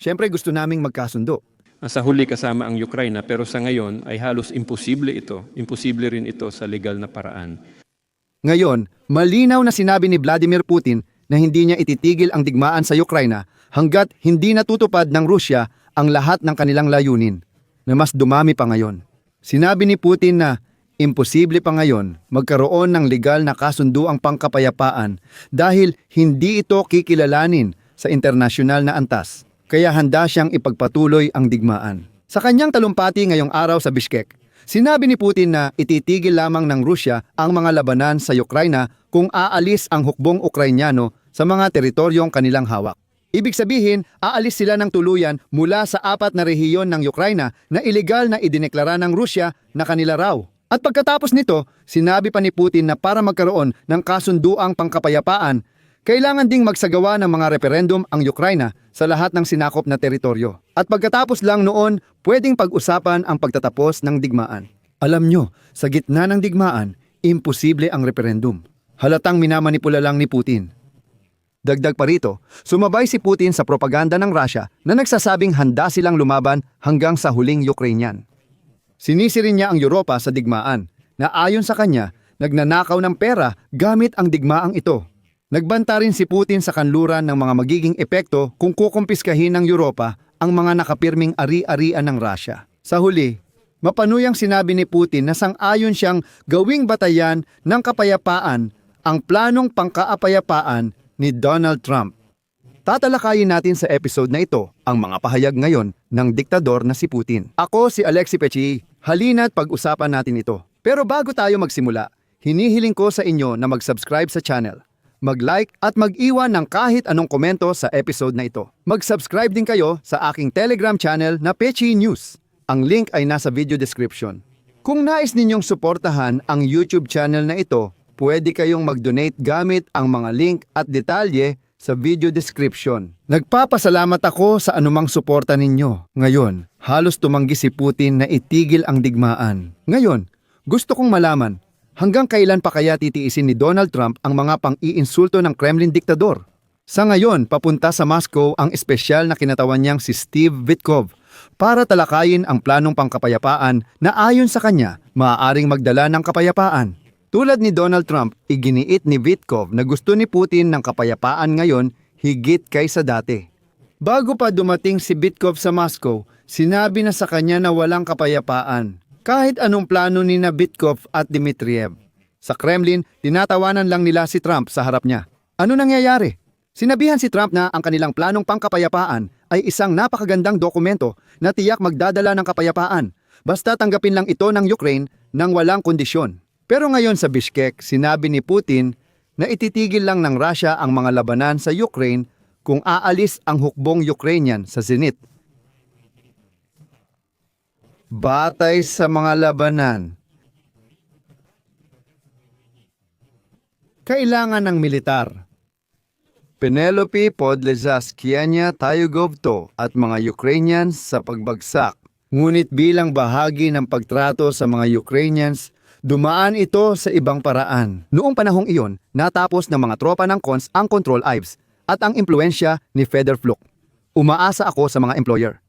Siyempre gusto naming magkasundo. Sa huli kasama ang Ukraine pero sa ngayon ay halos imposible ito. Imposible rin ito sa legal na paraan. Ngayon, malinaw na sinabi ni Vladimir Putin na hindi niya ititigil ang digmaan sa Ukraine hanggat hindi natutupad ng Rusya ang lahat ng kanilang layunin, na mas dumami pa ngayon. Sinabi ni Putin na imposible pa ngayon magkaroon ng legal na kasunduang pangkapayapaan dahil hindi ito kikilalanin sa internasyonal na antas. Kaya handa siyang ipagpatuloy ang digmaan. Sa kanyang talumpati ngayong araw sa Bishkek, sinabi ni Putin na ititigil lamang ng Rusya ang mga labanan sa Ukraine kung aalis ang hukbong Ukrainyano sa mga teritoryong kanilang hawak. Ibig sabihin, aalis sila ng tuluyan mula sa 4 na rehiyon ng Ukraine na ilegal na idineklara ng Rusya na kanila raw. At pagkatapos nito, sinabi pa ni Putin na para magkaroon ng kasunduang pangkapayapaan, kailangan ding magsagawa ng mga referendum ang Ukraine sa lahat ng sinakop na teritoryo. At pagkatapos lang noon, pwedeng pag-usapan ang pagtatapos ng digmaan. Alam nyo, sa gitna ng digmaan, imposible ang referendum. Halatang minamanipula lang ni Putin. Dagdag pa rito, sumabay si Putin sa propaganda ng Russia na nagsasabing handa silang lumaban hanggang sa huling Ukrainian. Sinisi rin niya ang Europa sa digmaan na ayon sa kanya, nagnanakaw ng pera gamit ang digmaang ito. Nagbanta rin si Putin sa kanluran ng mga magiging epekto kung kukumpiskahin ng Europa ang mga nakapirming ari-arian ng Russia. Sa huli, mapanuyang sinabi ni Putin na sang-ayon siyang gawing batayan ng kapayapaan ang planong pangkaapayapaan ni Donald Trump. Tatalakayin natin sa episode na ito ang mga pahayag ngayon ng diktador na si Putin. Ako si Alexi Pechi, halina't pag-usapan natin ito. Pero bago tayo magsimula, hinihiling ko sa inyo na mag-subscribe sa channel, mag-like at mag-iwan ng kahit anong komento sa episode na ito. Mag-subscribe din kayo sa aking Telegram channel na Pechi News. Ang link ay nasa video description. Kung nais ninyong suportahan ang YouTube channel na ito, pwede kayong mag-donate gamit ang mga link at detalye sa video description. Nagpapasalamat ako sa anumang suporta ninyo. Ngayon, halos tumanggi si Putin na itigil ang digmaan. Ngayon, gusto kong malaman, hanggang kailan pa kaya titiisin ni Donald Trump ang mga pang-iinsulto ng Kremlin diktador? Sa ngayon, papunta sa Moscow ang espesyal na kinatawan niyang si Steve Witkoff para talakayin ang planong pangkapayapaan na ayon sa kanya, maaaring magdala ng kapayapaan. Tulad ni Donald Trump, iginiit ni Witkoff na gusto ni Putin ng kapayapaan ngayon higit kaysa dati. Bago pa dumating si Witkoff sa Moscow, sinabi na sa kanya na walang kapayapaan. Kahit anong plano ni na Witkoff at Dmitriev. Sa Kremlin, tinatawanan lang nila si Trump sa harap niya. Ano nangyayari? Sinabihan si Trump na ang kanilang planong pangkapayapaan ay isang napakagandang dokumento na tiyak magdadala ng kapayapaan. Basta tanggapin lang ito ng Ukraine nang walang kondisyon. Pero ngayon sa Bishkek, sinabi ni Putin na ititigil lang ng Russia ang mga labanan sa Ukraine kung aalis ang hukbong Ukrainian sa Zenit. Batay sa mga labanan, kailangan ng militar. Penelope Podlesaskiania Tayogovto at mga Ukrainians sa pagbagsak. Ngunit bilang bahagi ng pagtrato sa mga Ukrainians, dumaan ito sa ibang paraan. Noong panahong iyon, natapos ng mga tropa ng Cons ang Control Ives at ang impluensya ni Fedor Fluk. Umaasa ako sa mga employer.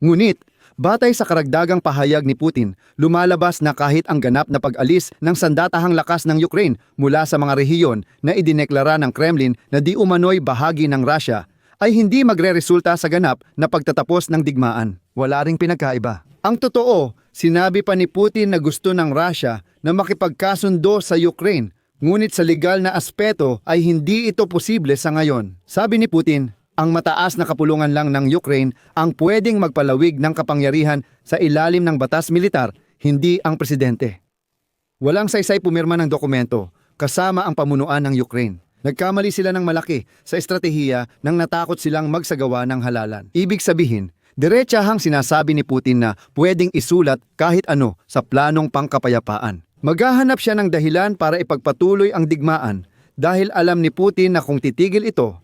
Ngunit, batay sa karagdagang pahayag ni Putin, lumalabas na kahit ang ganap na pag-alis ng sandatahang lakas ng Ukraine mula sa mga rehiyon na idineklara ng Kremlin na di umano'y bahagi ng Russia, ay hindi magre-resulta sa ganap na pagtatapos ng digmaan. Wala ring pinagkaiba. Ang totoo, sinabi pa ni Putin na gusto ng Russia na makipagkasundo sa Ukraine, ngunit sa legal na aspeto ay hindi ito posible sa ngayon. Sabi ni Putin, ang mataas na kapulungan lang ng Ukraine ang pwedeng magpalawig ng kapangyarihan sa ilalim ng batas militar, hindi ang presidente. Walang saysay pumirma ng dokumento, kasama ang pamunuan ng Ukraine. Nagkamali sila ng malaki sa estratehiya nang natakot silang magsagawa ng halalan. Ibig sabihin, diretsahang sinasabi ni Putin na pwedeng isulat kahit ano sa planong pangkapayapaan. Maghahanap siya ng dahilan para ipagpatuloy ang digmaan dahil alam ni Putin na kung titigil ito,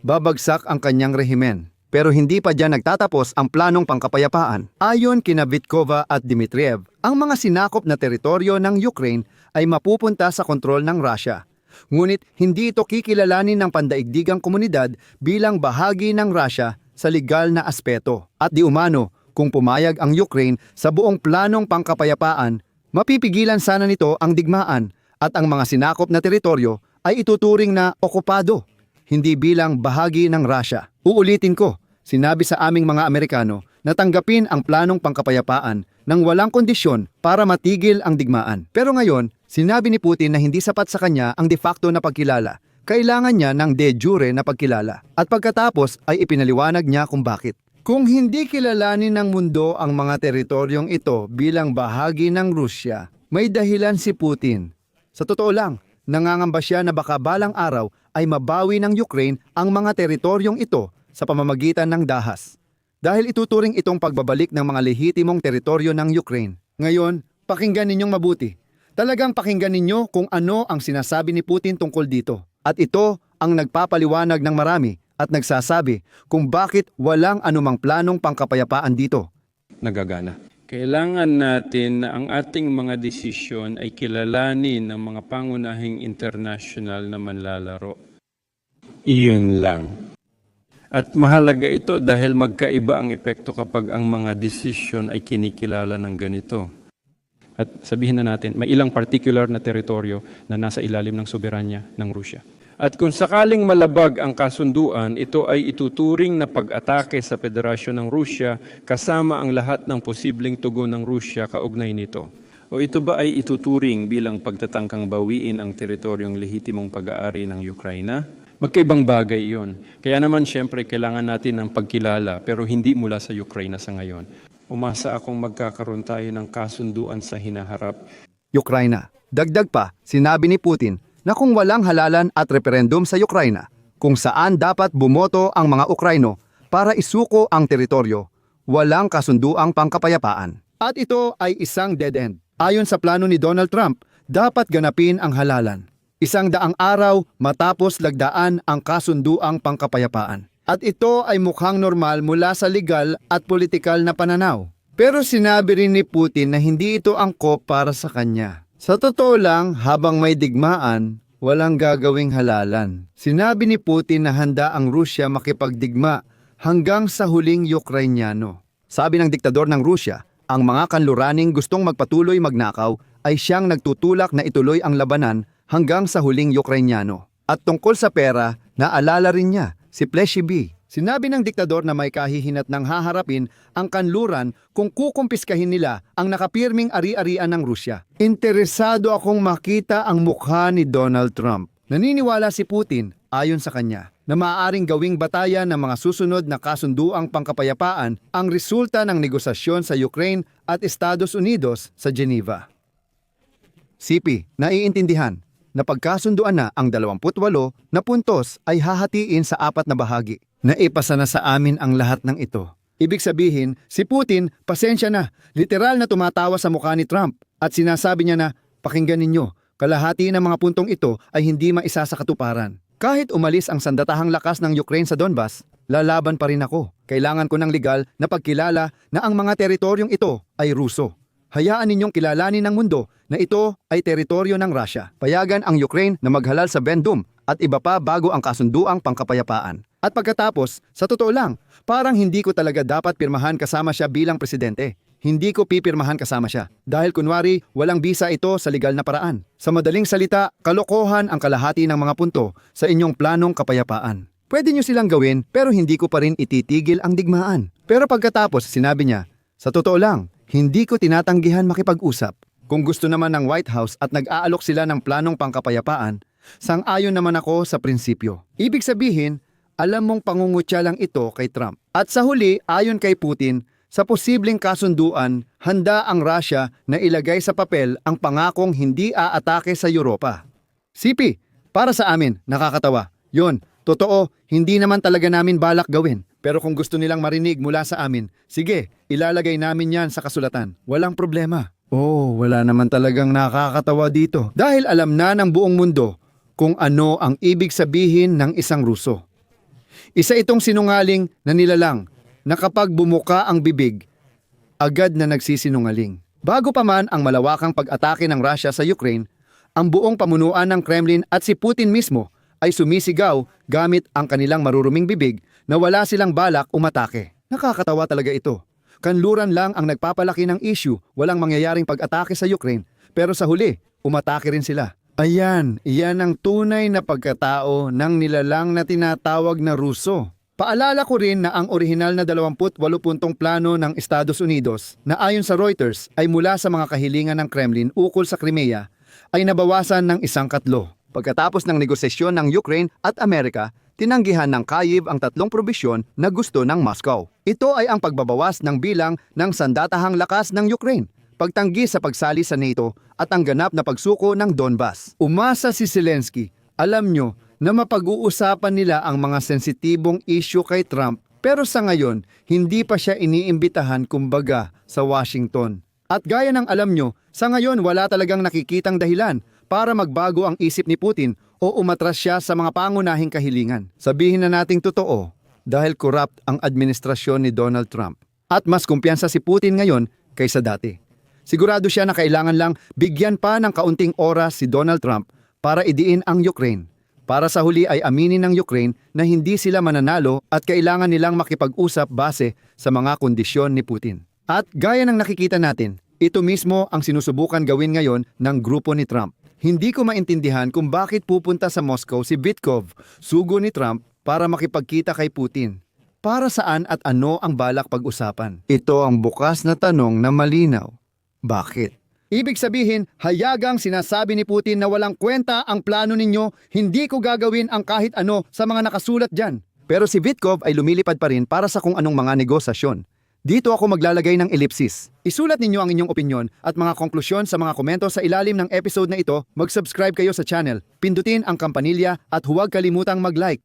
babagsak ang kanyang rehimen. Pero hindi pa diyan nagtatapos ang planong pangkapayapaan. Ayon kina Vitkova at Dmitriev, ang mga sinakop na teritoryo ng Ukraine ay mapupunta sa kontrol ng Russia. Ngunit hindi ito kikilalanin ng pandaigdigang komunidad bilang bahagi ng Russia sa legal na aspeto. At di umano, kung pumayag ang Ukraine sa buong planong pangkapayapaan, mapipigilan sana nito ang digmaan at ang mga sinakop na teritoryo ay ituturing na okupado, hindi bilang bahagi ng Russia. Uulitin ko, sinabi sa aming mga Amerikano na tanggapin ang planong pangkapayapaan nang walang kondisyon para matigil ang digmaan. Pero ngayon, sinabi ni Putin na hindi sapat sa kanya ang de facto na pagkilala. Kailangan niya ng de jure na pagkilala. At pagkatapos ay ipinaliwanag niya kung bakit. Kung hindi kilalanin ng mundo ang mga teritoryong ito bilang bahagi ng Rusya, may dahilan si Putin. Sa totoo lang, nangangamba siya na baka balang araw ay mabawi ng Ukraine ang mga teritoryong ito sa pamamagitan ng dahas. Dahil ituturing itong pagbabalik ng mga lehitimong teritoryo ng Ukraine. Ngayon, pakinggan ninyong mabuti. Talagang pakinggan ninyo kung ano ang sinasabi ni Putin tungkol dito. At ito ang nagpapaliwanag ng marami at nagsasabi kung bakit walang anumang planong pangkapayapaan dito. Nagagana. Kailangan natin na ang ating mga desisyon ay kilalanin ng mga pangunahing international na manlalaro. Iyon lang. At mahalaga ito dahil magkaiba ang epekto kapag ang mga desisyon ay kinikilala ng ganito. At sabihin na natin, may ilang particular na teritoryo na nasa ilalim ng soberanya ng Rusya. At kung sakaling malabag ang kasunduan, ito ay ituturing na pag-atake sa Federasyon ng Rusya kasama ang lahat ng posibleng tugon ng Rusya kaugnay nito. O ito ba ay ituturing bilang pagtatangkang bawiin ang teritoryong lehitimong pag-aari ng Ukraina? Magkaibang bagay iyon. Kaya naman siyempre kailangan natin ng pagkilala pero hindi mula sa Ukraina sa ngayon. Umasa akong magkakaroon tayo ng kasunduan sa hinaharap. Ukraina. Dagdag pa, sinabi ni Putin na kung walang halalan at referendum sa Ukraina, kung saan dapat bumoto ang mga Ukraino para isuko ang teritoryo, walang kasunduang pangkapayapaan. At ito ay isang dead end. Ayon sa plano ni Donald Trump, dapat ganapin ang halalan. 100 araw matapos lagdaan ang kasunduang pangkapayapaan. At ito ay mukhang normal mula sa legal at politikal na pananaw. Pero sinabi rin ni Putin na hindi ito angkop para sa kanya. Sa totoo lang, habang may digmaan, walang gagawing halalan. Sinabi ni Putin na handa ang Rusya makipagdigma hanggang sa huling Ukrainyano. Sabi ng diktador ng Rusya, ang mga kanluraning gustong magpatuloy magnakaw ay siyang nagtutulak na ituloy ang labanan hanggang sa huling Ukrainyano. At tungkol sa pera, naalala rin niya si Pleshibey. Sinabi ng diktador na may kahihinat ng haharapin ang kanluran kung kukumpiskahin nila ang nakapirming ari-arian ng Rusya. Interesado akong makita ang mukha ni Donald Trump. Naniniwala si Putin, ayon sa kanya, na maaaring gawing batayan ng mga susunod na kasunduang pangkapayapaan ang resulta ng negosasyon sa Ukraine at Estados Unidos sa Geneva. CP, naiintindihan na pagkasunduan na ang 28 na puntos ay hahatiin sa 4 na bahagi. Naipasa na sa amin ang lahat ng ito. Ibig sabihin, si Putin, pasensya na, literal na tumatawa sa mukha ni Trump at sinasabi niya na, pakinggan ninyo, kalahati ng mga puntong ito ay hindi maisa sa katuparan. Kahit umalis ang sandatahang lakas ng Ukraine sa Donbas, lalaban pa rin ako. Kailangan ko ng legal na pagkilala na ang mga teritoryong ito ay Ruso. Hayaan ninyong kilalanin ng mundo na ito ay teritoryo ng Russia. Payagan ang Ukraine na maghalal sa Bendum at iba pa bago ang kasunduang pangkapayapaan. At pagkatapos, sa totoo lang, parang hindi ko talaga dapat pirmahan kasama siya bilang presidente. Hindi ko pipirmahan kasama siya. Dahil kunwari, walang bisa ito sa legal na paraan. Sa madaling salita, kalokohan ang kalahati ng mga punto sa inyong planong kapayapaan. Pwede nyo silang gawin pero hindi ko pa rin ititigil ang digmaan. Pero pagkatapos, sinabi niya, sa totoo lang, hindi ko tinatanggihan makipag-usap. Kung gusto naman ng White House at nag-aalok sila ng planong pangkapayapaan, sang-ayon naman ako sa prinsipyo. Ibig sabihin, alam mong pangungutya lang ito kay Trump. At sa huli, ayon kay Putin, sa posibleng kasunduan, handa ang Russia na ilagay sa papel ang pangakong hindi aatake sa Europa. CP, para sa amin, nakakatawa. Yun, totoo, hindi naman talaga namin balak gawin. Pero kung gusto nilang marinig mula sa amin, sige, ilalagay namin yan sa kasulatan. Walang problema. Oh, wala naman talagang nakakatawa dito. Dahil alam na ng buong mundo kung ano ang ibig sabihin ng isang Ruso. Isa itong sinungaling na nilalang na kapag bumuka ang bibig, agad na nagsisinungaling. Bago pa man ang malawakang pag-atake ng Russia sa Ukraine, ang buong pamunuan ng Kremlin at si Putin mismo ay sumisigaw gamit ang kanilang maruruming bibig na wala silang balak umatake. Nakakatawa talaga ito. Kanluran lang ang nagpapalaki ng issue, walang mangyayaring pag-atake sa Ukraine, pero sa huli, umatake rin sila. Ayan, iyan ang tunay na pagkatao ng nilalang na tinatawag na Ruso. Paalala ko rin na ang orihinal na 28 puntong plano ng Estados Unidos na ayon sa Reuters ay mula sa mga kahilingan ng Kremlin ukol sa Crimea ay nabawasan ng 1/4. Pagkatapos ng negosasyon ng Ukraine at Amerika, tinanggihan ng Kyiv ang 3 probisyon na gusto ng Moscow. Ito ay ang pagbabawas ng bilang ng sandatahang lakas ng Ukraine, pagtanggi sa pagsali sa NATO at ang ganap na pagsuko ng Donbas. Umasa si Zelensky, alam nyo, na mapag-uusapan nila ang mga sensitibong issue kay Trump pero sa ngayon, hindi pa siya iniimbitahan kumbaga sa Washington. At gaya ng alam nyo, sa ngayon wala talagang nakikitang dahilan para magbago ang isip ni Putin o umatras siya sa mga pangunahing kahilingan. Sabihin na nating totoo, dahil corrupt ang administrasyon ni Donald Trump. At mas kumpiyansa si Putin ngayon kaysa dati. Sigurado siya na kailangan lang bigyan pa ng kaunting oras si Donald Trump para idiin ang Ukraine. Para sa huli ay aminin ng Ukraine na hindi sila mananalo at kailangan nilang makipag-usap base sa mga kondisyon ni Putin. At gaya ng nakikita natin, ito mismo ang sinusubukan gawin ngayon ng grupo ni Trump. Hindi ko maintindihan kung bakit pupunta sa Moscow si Vitkov, sugo ni Trump, para makipagkita kay Putin. Para saan at ano ang balak pag-usapan? Ito ang bukas na tanong na malinaw. Bakit? Ibig sabihin, hayagang sinasabi ni Putin na walang kwenta ang plano ninyo, hindi ko gagawin ang kahit ano sa mga nakasulat dyan. Pero si Vitkov ay lumilipad pa rin para sa kung anong mga negosasyon. Dito ako maglalagay ng ellipsis. Isulat ninyo ang inyong opinyon at mga konklusyon sa mga komento sa ilalim ng episode na ito. Mag-subscribe kayo sa channel, pindutin ang kampanilya at huwag kalimutang mag-like.